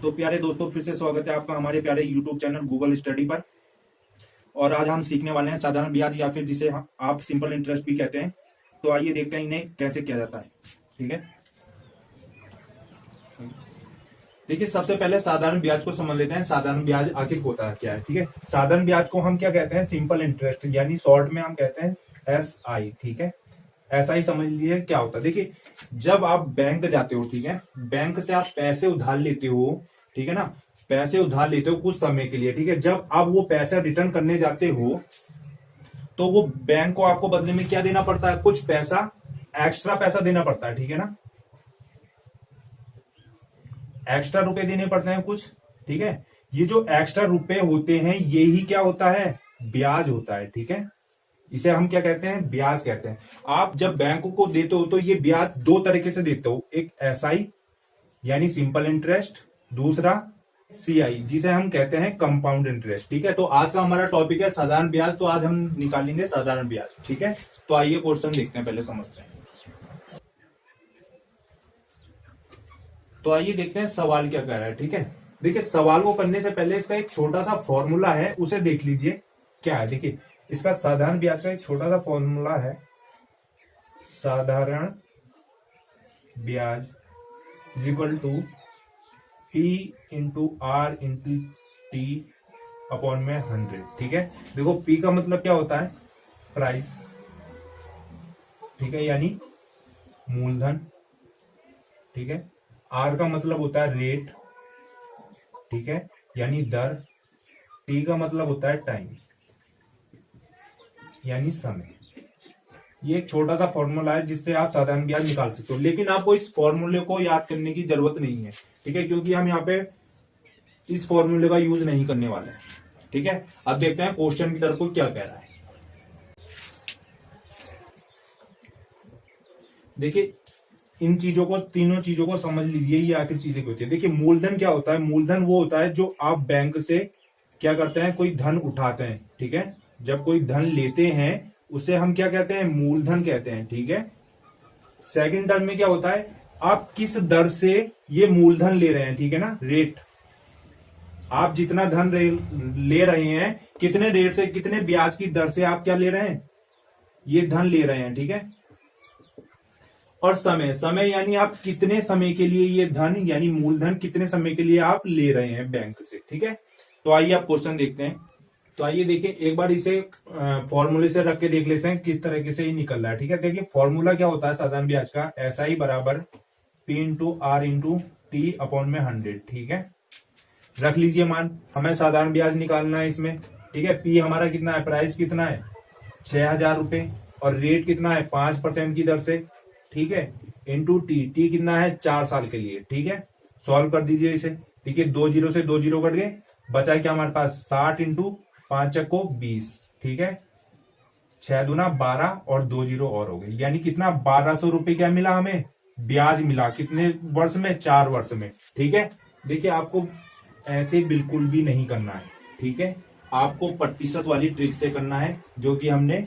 तो प्यारे दोस्तों, फिर से स्वागत है आपका हमारे प्यारे YouTube चैनल गूगल स्टडी पर। और आज हम सीखने वाले हैं साधारण ब्याज या फिर जिसे आप सिंपल इंटरेस्ट भी कहते हैं। तो आइए देखते हैं इन्हें कैसे किया जाता है। ठीक है, देखिए सबसे पहले साधारण ब्याज को समझ लेते हैं। साधारण ब्याज आखिर होता है क्या है। ठीक है, साधारण ब्याज को हम क्या कहते हैं, सिंपल इंटरेस्ट, यानी शॉर्ट में हम कहते हैं SI। ठीक है, ऐसा ही समझ लीजिए क्या होता है। देखिए जब आप बैंक जाते हो, ठीक है, बैंक से आप पैसे उधार लेते हो, ठीक है ना, पैसे उधार लेते हो कुछ समय के लिए। ठीक है, जब आप वो पैसा रिटर्न करने जाते हो तो वो बैंक को आपको बदले में क्या देना पड़ता है, कुछ पैसा, एक्स्ट्रा पैसा देना पड़ता है। ठीक है ना, एक्स्ट्रा रुपए देने पड़ते हैं कुछ। ठीक है, ये जो एक्स्ट्रा रुपए होते हैं ये ही क्या होता है, ब्याज होता है। ठीक है, इसे हम क्या कहते हैं, ब्याज कहते हैं। आप जब बैंक को देते हो तो ये ब्याज दो तरीके से देते हो, एक SI यानी सिंपल इंटरेस्ट, दूसरा CI जिसे हम कहते हैं कंपाउंड इंटरेस्ट। ठीक है, तो आज का हमारा टॉपिक है साधारण ब्याज। तो आज हम निकालेंगे साधारण ब्याज। ठीक है, तो आइए क्वेश्चन देखते हैं, पहले समझते हैं। तो आइए देखते हैं सवाल क्या कह रहा है। ठीक है, देखिए सवाल को करने से पहले इसका एक छोटा सा फॉर्मूला है, उसे देख लीजिए क्या है। देखिए इसका साधारण ब्याज का एक छोटा सा फॉर्मूला है, साधारण ब्याज is equal to P into R into T upon में 100। ठीक है, देखो P का मतलब क्या होता है, प्राइस। ठीक है, यानी मूलधन। ठीक है, R का मतलब होता है रेट। ठीक है, यानी दर। T का मतलब होता है टाइम, यानी समय। ये एक छोटा सा फॉर्मूला है जिससे आप साधारण ब्याज निकाल सकते हो, लेकिन आपको इस फॉर्मूले को याद करने की जरूरत नहीं है। ठीक है, क्योंकि हम यहाँ पे इस फॉर्मूले का यूज नहीं करने वाले हैं। ठीक है, अब देखते हैं क्वेश्चन की तरफ को क्या कह रहा है। देखिए इन चीजों को, तीनों चीजों को समझ लीजिए, ये आखिर चीजें क्या होती है। देखिए मूलधन क्या होता है, मूलधन वो होता है जो आप बैंक से क्या करते हैं, कोई धन उठाते हैं। ठीक है, जब कोई धन लेते हैं उसे हम क्या कहते हैं, मूलधन कहते हैं। ठीक है, सेकंड टर्म में क्या होता है, आप किस दर से ये मूलधन ले रहे हैं। ठीक है ना, रेट। आप जितना धन ले रहे हैं, कितने रेट से, कितने ब्याज की दर से आप क्या ले रहे हैं, ये धन ले रहे हैं। ठीक है, और समय, समय यानी आप कितने समय के लिए ये धन यानी मूलधन कितने समय के लिए आप ले रहे हैं बैंक से। ठीक है, तो आइए आप क्वेश्चन देखते हैं। तो आइए देखिए एक बार इसे फॉर्मूले से रख के देख लेते हैं किस तरीके से ये निकल रहा है। ठीक है, देखिए फॉर्मूला क्या होता है साधारण ब्याज का, SI बराबर P into R into T upon में 100। ठीक है, रख लीजिए मान, हमें साधारण ब्याज निकालना है इसमें। ठीक है, P हमारा कितना है, प्राइस कितना है 6000 रुपए, और रेट कितना है 5% की दर से। ठीक है, इंटू T कितना है 4 साल के लिए। ठीक है, सॉल्व कर दीजिए इसे। देखिए 2 जीरो से 2 जीरो कट गए, बचा क्या हमारे पास 60 इंटू 5 चक्को 20। ठीक है, 6 दूना 12 और 2 जीरो और हो गए, यानी कितना 1200 रुपए क्या मिला हमें, ब्याज मिला। कितने वर्ष में, 4 वर्ष में। ठीक है, देखिए आपको ऐसे बिल्कुल भी नहीं करना है। ठीक है, आपको प्रतिशत वाली ट्रिक से करना है, जो कि हमने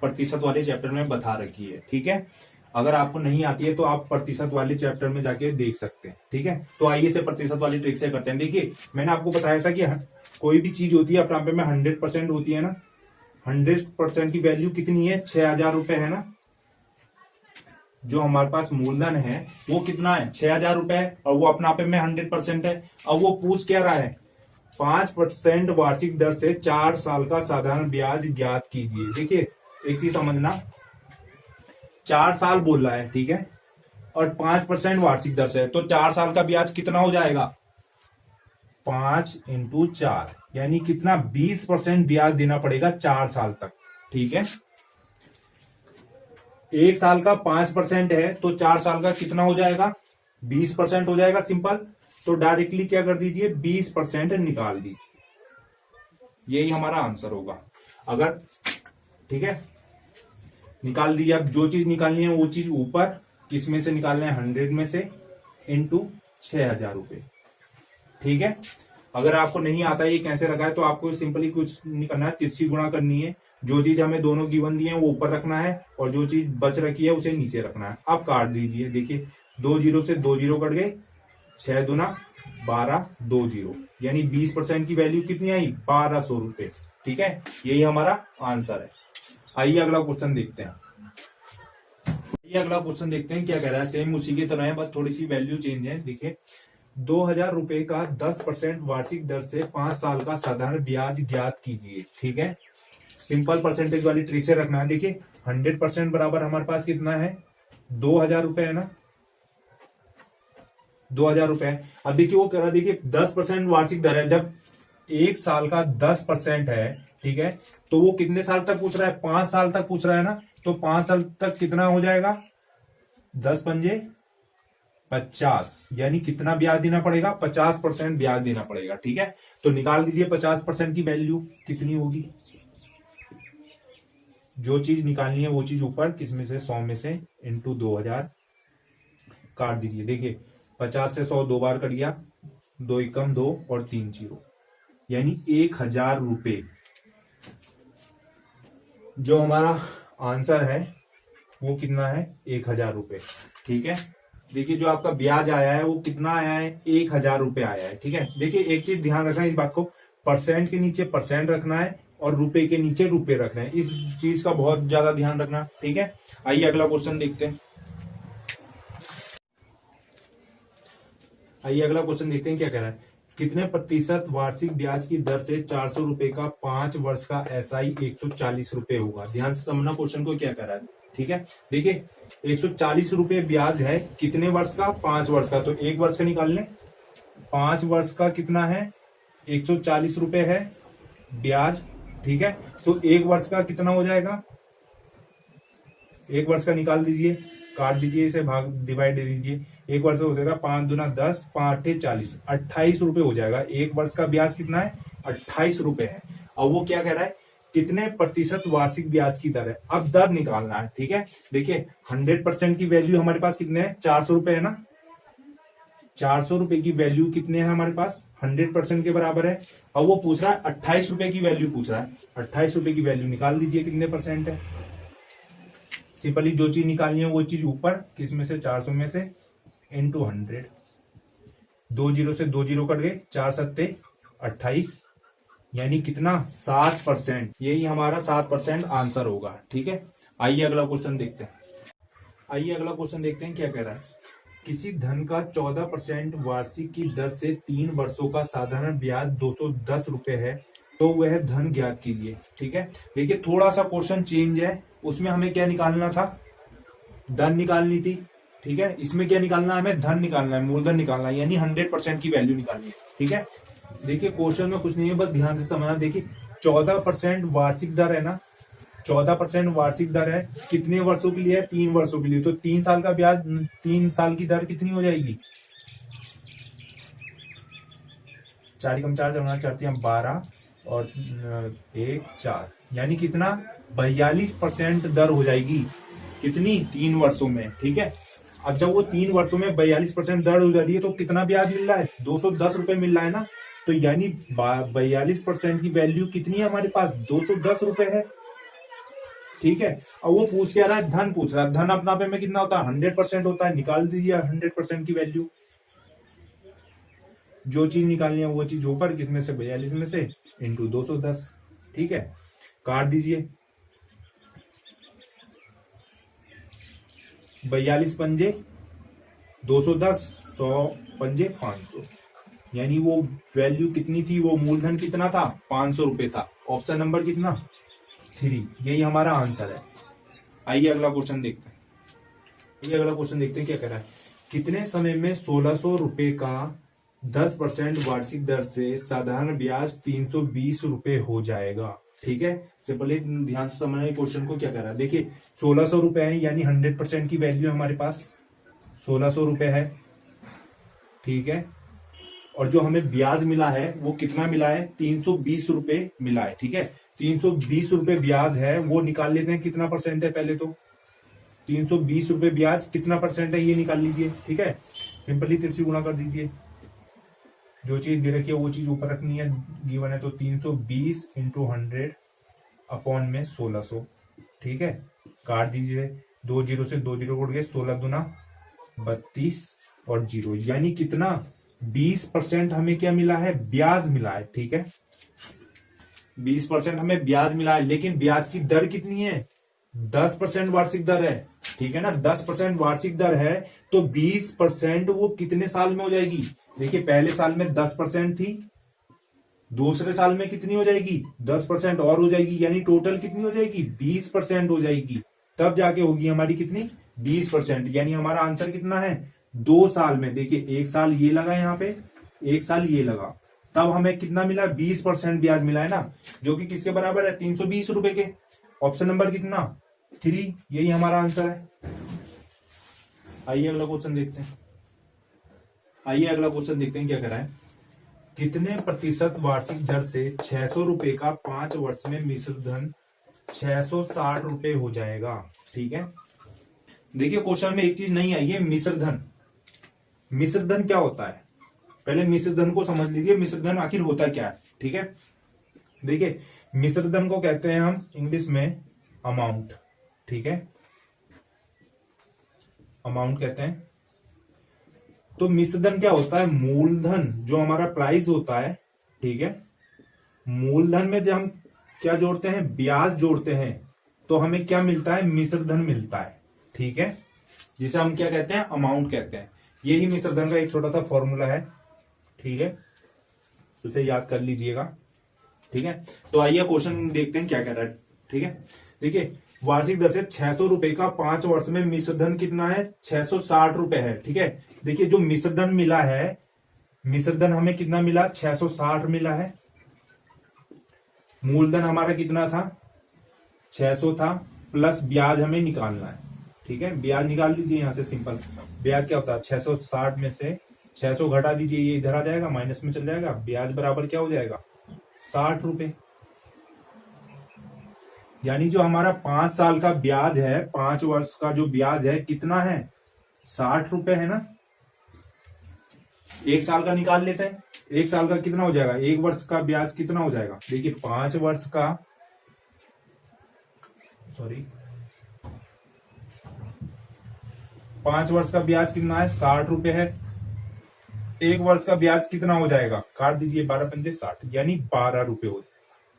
प्रतिशत वाले चैप्टर में बता रखी है। ठीक है, अगर आपको नहीं आती है तो आप प्रतिशत वाले चैप्टर में जाके देख सकते हैं। ठीक है, तो आइए इसे प्रतिशत वाली ट्रिक से करते हैं। देखिए मैंने आपको बताया था कि कोई भी चीज होती है अपने में 100% होती है ना, 100% की वैल्यू कितनी है, 6000 रुपए है ना। जो हमारे पास मूलधन है वो कितना है, 6000 रुपए, और वो अपना पे में 100% है। अब वो पूछ क्या रहा है, 5% वार्षिक दर से 4 साल का साधारण ब्याज ज्ञात कीजिए। देखिए एक चीज समझना, 4 साल बोल रहा है। ठीक है, और 5% वार्षिक दर से, तो 4 साल का ब्याज कितना हो जाएगा, 5 इंटू 4, यानी कितना 20% ब्याज देना पड़ेगा 4 साल तक। ठीक है, 1 साल का 5% है तो 4 साल का कितना हो जाएगा, 20% हो जाएगा। सिंपल, तो डायरेक्टली क्या कर दीजिए, 20% निकाल दीजिए, यही हमारा आंसर होगा। अगर ठीक है, निकाल दीजिए। अब जो चीज निकालनी है वो चीज ऊपर किस में से निकालना है, 100 में से, इंटू 6000 रुपए। ठीक है, अगर आपको नहीं आता ये कैसे रखा है तो आपको सिंपली कुछ नहीं करना है, तिरछी गुणा करनी है। जो चीज हमें दोनों गिवन दी है वो ऊपर रखना है, और जो चीज बच रखी है उसे नीचे रखना है। अब काट दीजिए। देखिए 2 जीरो से 2 जीरो कट गए, 6 दूना 1220, यानी 20% की वैल्यू कितनी आई? 1200 रुपए। ठीक है, यही हमारा आंसर है। आइए अगला क्वेश्चन देखते हैं। ये अगला क्वेश्चन देखते हैं क्या कह रहा है। सेम उसी की तरह है, बस थोड़ी सी वैल्यू चेंज है। देखिए, 2000 रुपए का 10% वार्षिक दर से 5 साल का साधारण ब्याज ज्ञात कीजिए। ठीक है, सिंपल परसेंटेज वाली ट्रिक से रखना है। देखिए 100% बराबर हमारे पास कितना है? 2000 रुपए है ना, 2000 रुपए। अब देखिए वो कह रहा है, देखिए 10% वार्षिक दर है, जब एक साल का 10% है, ठीक है, तो वो कितने साल तक पूछ रहा है? 5 साल तक पूछ रहा है ना, तो 5 साल तक कितना हो जाएगा? 10 पंजे 50, यानी कितना ब्याज देना पड़ेगा? 50% ब्याज देना पड़ेगा। ठीक है, तो निकाल दीजिए 50% की वैल्यू कितनी होगी। जो चीज निकालनी है वो चीज ऊपर, किसमें से? 100 में से, इंटू 2000 काट दीजिए। देखिए 50 से 100 दो बार कट गया, 2 एकम 2 और 3 जीरो, यानी 1000 रुपए जो हमारा आंसर है वो कितना है? 1000 रुपए। ठीक है, देखिए जो आपका ब्याज आया है वो कितना आया है? 1000 रुपए आया है। ठीक है, देखिए एक चीज ध्यान रखना है इस बात को, परसेंट के नीचे परसेंट रखना है और रुपए के नीचे रुपए रखना है, इस चीज का बहुत ज्यादा ध्यान रखना। ठीक है, आइए अगला क्वेश्चन देखते हैं। आइए अगला क्वेश्चन देखते हैं क्या कह रहा है। कितने प्रतिशत वार्षिक ब्याज की दर से 400 रुपए का 5 वर्ष का एसआई 140 रुपए होगा? ध्यान से समझना क्वेश्चन को क्या कह रहा है। ठीक है, देखिए 140 रुपए ब्याज है, कितने वर्ष का? 5 वर्ष का, तो 1 वर्ष का निकाल लें। 5 वर्ष का कितना है? 140 रुपए है ब्याज। ठीक है, तो 1 वर्ष का कितना हो जाएगा? 1 वर्ष का निकाल दीजिए, काट दीजिए, इसे भाग डिवाइड दे दीजिए। 1 वर्ष हो जाएगा 5 दूना 10, 5 40, 28 रुपए हो जाएगा। 1 वर्ष का ब्याज कितना है? 28 रुपए है। और वो क्या कह रहा है? कितने प्रतिशत वार्षिक ब्याज की दर है? अब दर निकालना है। ठीक है, देखिए 100% की वैल्यू हमारे पास कितने है? 400 रुपए है ना। 400 रुपए की वैल्यू कितने है हमारे पास? 100% के बराबर है। और वो पूछ रहा है 28 रुपए की वैल्यू पूछ रहा है। 28 रुपए की वैल्यू निकाल दीजिए कितने परसेंट है। सिंपली जो चीज निकालनी है वो चीज ऊपर, किसमें से? 400 में से, इंटू 100। 2 जीरो से 2 जीरो कट गए, 4 सत्ते 28, यानी कितना? 7%। यही हमारा 7% आंसर होगा। ठीक है, आइए अगला क्वेश्चन देखते हैं। आइए अगला क्वेश्चन देखते हैं क्या कह रहा है। किसी धन का 14% वार्षिक की दर से 3 वर्षों का साधारण ब्याज 210 रुपए है, तो वह धन ज्ञात कीजिए। ठीक है, देखिए थोड़ा सा क्वेश्चन चेंज है, उसमें हमें क्या निकालना था? धन निकालनी थी। ठीक है, इसमें क्या निकालना है? हमें धन निकालना है, मूलधन निकालना है, यानी 100% की वैल्यू निकालनी है। ठीक है, देखिए क्वेश्चन में कुछ नहीं है, बस ध्यान से समझना। देखिए 14% वार्षिक दर है ना, 14% वार्षिक दर है, कितने वर्षों के लिए है? 3 वर्षों के लिए, तो 3 साल का ब्याज, 3 साल की दर कितनी हो जाएगी? 4 कम 4 जमा 4 12 और 1 4, यानी कितना? 42% दर हो जाएगी। कितनी? 3 वर्षों में। ठीक है, अब जब वो 3 वर्षों में 42% दर हो जा रही है, तो कितना ब्याज मिल रहा है? 210 रुपए मिल रहा है ना, तो यानी 42% की वैल्यू कितनी है हमारे पास? 210 रुपए है। ठीक है, अब वो पूछ क्या रहा है? धन पूछ रहा है। धन अपना पे में कितना होता है? 100% होता है। निकाल दीजिए 100% की वैल्यू। जो चीज निकालनी है वो चीज ऊपर, किसमें से? 42 में से, इंटू 210। ठीक है, काट दीजिए। 42 पंजे 210, 100 पंजे 500, यानी वो वैल्यू कितनी थी? वो मूलधन कितना था? 500 रुपए था। ऑप्शन नंबर कितना? 3, यही हमारा आंसर है। आइए अगला क्वेश्चन देखते हैं। ये अगला क्वेश्चन देखते हैं क्या कह रहा है। कितने समय में 1600 रुपए का 10% वार्षिक दर से साधारण ब्याज 320 रुपए हो जाएगा? ठीक है, सिंपली ध्यान से समझना क्वेश्चन को क्या कर रहा है। देखिए 1600 रुपए है, यानी 100% की वैल्यू हमारे पास 1600 रुपए है। ठीक है, और जो हमें ब्याज मिला है वो कितना मिला है? 320 रुपए मिला है। ठीक है, 320 रुपए ब्याज है, वो निकाल लेते हैं कितना परसेंट है। पहले तो 320 रुपए ब्याज कितना परसेंट है ये निकाल लीजिए। ठीक है, सिंपली 3 से गुणा कर दीजिए। जो चीज दे रखी है वो चीज ऊपर रखनी है, गिवन है, तो 320 इंटू 100 अपॉन में 1600। ठीक है, काट दीजिए। 2 जीरो से 2 जीरो उड़ गए, 16 दूना 32 और 0, यानी कितना? 20% हमें क्या मिला है, ब्याज मिला है, ठीक है। 20% हमें ब्याज मिला है, लेकिन ब्याज की दर कितनी है, 10% वार्षिक दर है, ठीक है ना। 10% वार्षिक दर है, तो 20% वो कितने साल में हो जाएगी। देखिए पहले साल में 10% थी, दूसरे साल में कितनी हो जाएगी, 10% और हो जाएगी, यानी टोटल कितनी हो जाएगी, 20% हो जाएगी। तब जाके होगी हमारी कितनी, 20%। यानी हमारा आंसर कितना है, 2 साल में। देखिए एक साल ये लगा यहाँ पे, एक साल ये लगा, तब हमें कितना मिला, 20% ब्याज मिला है ना, जो कि किसके बराबर है, 320 रुपए के। ऑप्शन नंबर कितना, 3, यही हमारा आंसर है। आइए अगला क्वेश्चन देखते हैं। आइए अगला क्वेश्चन देखते हैं क्या करा है। कितने प्रतिशत वार्षिक दर से 600 रुपए का 5 वर्ष में मिश्र धन 660 रुपए हो जाएगा, ठीक है। देखिए क्वेश्चन में एक चीज नहीं आई है, मिश्र धन। मिश्र धन क्या होता है, पहले मिश्र धन को समझ लीजिए, मिश्र धन आखिर होता क्या है, ठीक है। देखिए मिश्र धन को कहते हैं हम इंग्लिश में अमाउंट, ठीक है, अमाउंट कहते हैं। तो मिश्र धन क्या होता है, मूलधन जो हमारा प्राइस होता है, ठीक है, मूलधन में जब हम क्या जोड़ते हैं, ब्याज जोड़ते हैं, तो हमें क्या मिलता है, मिश्र धन मिलता है, ठीक है, जिसे हम क्या कहते हैं, अमाउंट कहते हैं। यही मिश्र धन का एक छोटा सा फॉर्मूला है, ठीक है, उसे याद कर लीजिएगा, ठीक है। तो आइए क्वेश्चन देखते हैं क्या कह रहा है, ठीक है। देखिए वार्षिक दर से 600 रुपए का 5 वर्ष में मिश्र धन कितना है, 660 रुपए है, ठीक है। देखिए जो मिश्र धन मिला है, मिश्र धन हमें कितना मिला, 660 मिला है। मूलधन हमारा कितना था, 600 था, प्लस ब्याज हमें निकालना है, ठीक है। ब्याज निकाल लीजिए यहां से, सिंपल। ब्याज क्या होता है, 660 में से 600 घटा दीजिए, ये इधर आ जाएगा, माइनस में चल जाएगा, ब्याज बराबर क्या हो जाएगा, 60 रुपए। यानी जो हमारा 5 साल का ब्याज है, 5 वर्ष का जो ब्याज है कितना है, 60 रुपए है ना। एक साल का निकाल लेते हैं, एक साल का कितना हो जाएगा, एक वर्ष का ब्याज कितना हो जाएगा। देखिए 5 वर्ष का, सॉरी 5 वर्ष का ब्याज कितना है, 60 रुपए है। एक वर्ष का ब्याज कितना हो जाएगा, काट दीजिए, 12 पंजे 60, यानी 12 रुपए हो जाएगा,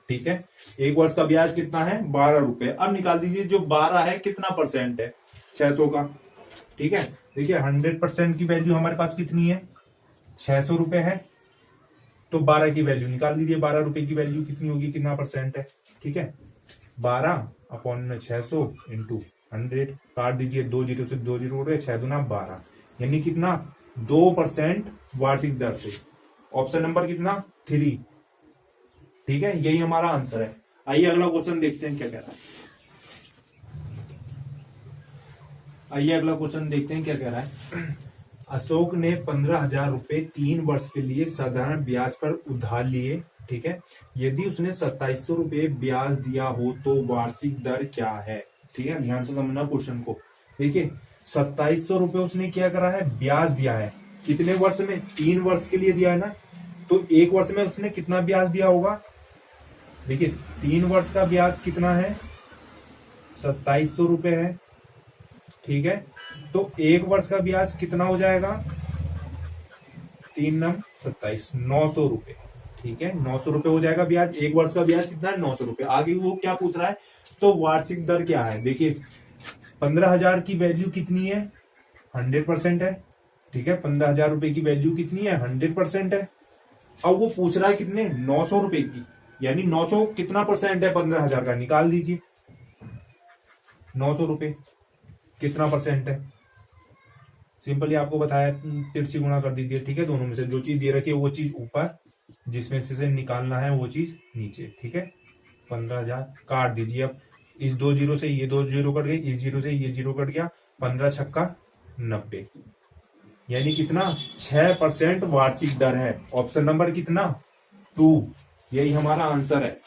ठीक है। एक वर्ष का ब्याज कितना है, 12 रुपए। अब निकाल दीजिए जो 12 है कितना परसेंट है 600 का, ठीक है। देखिए 100% की वैल्यू हमारे पास कितनी है, 600 रुपए है, तो 12 की वैल्यू निकाल दीजिए, 12 रुपए की वैल्यू कितनी होगी, कितना परसेंट है, ठीक है। 12/600 इंटू 100, काट दीजिए, 2 जीरो से 2 जीरो उड़े, 6 दूना 12, यानी कितना, 2% वार्षिक दर से। ऑप्शन नंबर कितना, 3, ठीक है, यही हमारा आंसर है। आइए अगला क्वेश्चन देखते हैं क्या कह रहा है। आइए अगला क्वेश्चन देखते हैं क्या कह रहा है। अशोक ने 15,000 रुपए 3 वर्ष के लिए साधारण ब्याज पर उधार लिए, ठीक है। यदि उसने 2700 रुपए ब्याज दिया हो तो वार्षिक दर क्या है, ठीक है। ध्यान से समझना क्वेश्चन को। देखिए 2700 रुपए उसने क्या करा है, ब्याज दिया है, कितने वर्ष में, 3 वर्ष के लिए दिया है ना। तो एक वर्ष में उसने कितना ब्याज दिया होगा, देखिए 3 वर्ष का ब्याज कितना है, 2700 रुपए है, ठीक है। तो एक वर्ष का ब्याज कितना हो जाएगा, 3 नम 27, 900 रुपए, ठीक है, 900 रुपए हो जाएगा ब्याज। एक वर्ष का ब्याज कितना है, 900 रुपए। आगे वो क्या पूछ रहा है, तो वार्षिक दर क्या है। देखिए 15,000 की वैल्यू कितनी है, 100% है, ठीक है। 15,000 रुपए की वैल्यू कितनी है, 100% है। अब वो पूछ रहा है कितने, 900 रुपए की, यानी 900 कितना परसेंट है 15,000 का, निकाल दीजिए। 900 रुपए कितना परसेंट है, सिंपली आपको बताया, तिरछी गुणा कर दीजिए, ठीक है। दोनों में से जो चीज दे रखी है वो चीज ऊपर, जिसमें से निकालना है वो चीज नीचे, ठीक है। 15,000 काट दीजिए। अब इस 2 जीरो से ये 2 जीरो कट गए, इस जीरो से ये जीरो कट गया, 15 छक्का 90, यानी कितना, 6% वार्षिक दर है। ऑप्शन नंबर कितना, 2, यही हमारा आंसर है।